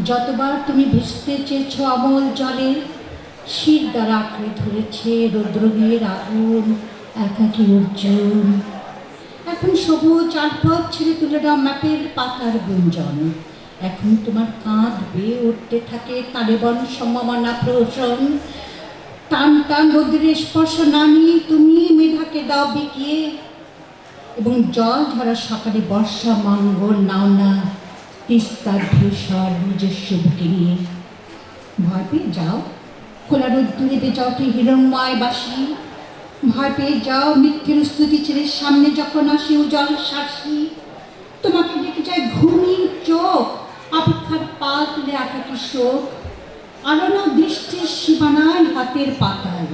যতবার তুমি ভেসতে চেয়েছ অমল জলে, শির দ্বারা আঁকড়ে ধরেছে রৌদ্রহীর আগুন একাকী অর্জুন। এখন সবুজ আলপথ ছেড়ে তুলে দাও ম্যাপের পাতার গুঞ্জন। এখন তোমার কাঁধ বেয়ে উঠতে থাকে তালেবন সম্ভাবনা প্রহসন। টান টান রোদ্রের স্পর্শ না নিয়ে তুমি মেধাকে দাও বিকিয়ে, এবং জল ধরা সকালে বর্ষা মঙ্গল নাও না তিস্তার ধূসর নিজস্ব বুকে নিয়ে। ভয় পেয়ে যাও খোলা রোদ্দুরে বেজাওটি হিরণ্ময় বাসি, ভয় পেয়ে যাও মিথ্যের স্তুতি ছেড়ে সামনে যখন আসে উজ্জ্বল শাসি। তোমাকে ডেকে যায় ঘুমির চোখ, অপেক্ষার পা তুলে একাকী শোক। আলো না দৃষ্টির সীমানায় হাতের পাতায়,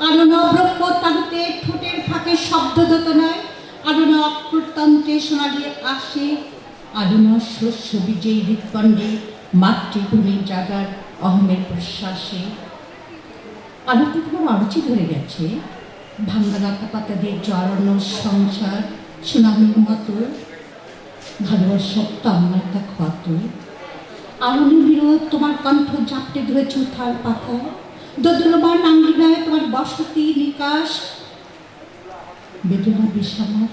আলো না ব্রহ্ম তালুতে ঠোঁটের ফাঁকে শব্দ দোতনায়, আলো না অক্ষরতন্ত্রে সোনালি আসে, আলো না শস্য বীজেই হৃৎপণ্ডে মাতৃভূমির জাগার অহমের প্রশ্বাসে। আলোতে তোমার অরুচি ধরে গেছে, ভাঙ্গা লতা পাতা দিয়ে জড়ানো সংসার সুনামির মতো, ভালোবাসার তন্ময়তা ক্ষত। আগুনের বিরোধ তোমার কণ্ঠ জাপটে ধরেছে উথাল পাথায়, দোদুলমান আঙ্গিনায় তোমার বসতি নিকাশ। বেদনা বিষামার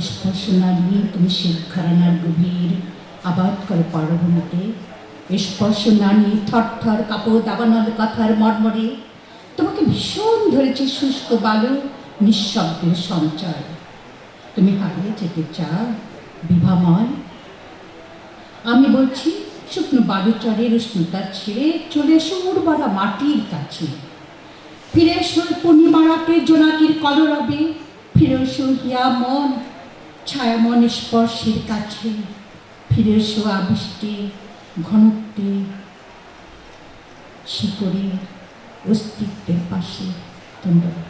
স্পর্শ না নিয়ে তুমি শেখ ঘরানার গভীর আবাদ করে পরভূমিতে, স্পর্শ না নিয়ে থর থর কাপড় দাবানোর কথার মর্মরে। তোমাকে ভীষণ ধরেছে শুষ্ক বালু নিঃশব্দের সঞ্চয়। তুমি হারিয়ে যেতে চাও বিভাময়, আমি বলছি শুকনো বালুচরের উষ্ণতা ছেড়ে চলে এসো উর্বরা মাটির কাছে। ফিরে এসো পূর্ণিমা রাতে জোনাকির কলরবে, ফিরে এসো হিয়া মন ছায়ামন স্পর্শের কাছে, ফিরে এসো আবিষ্টে ঘনত্বে শিকড়ের অস্তিত্বের পাশে তোমরা।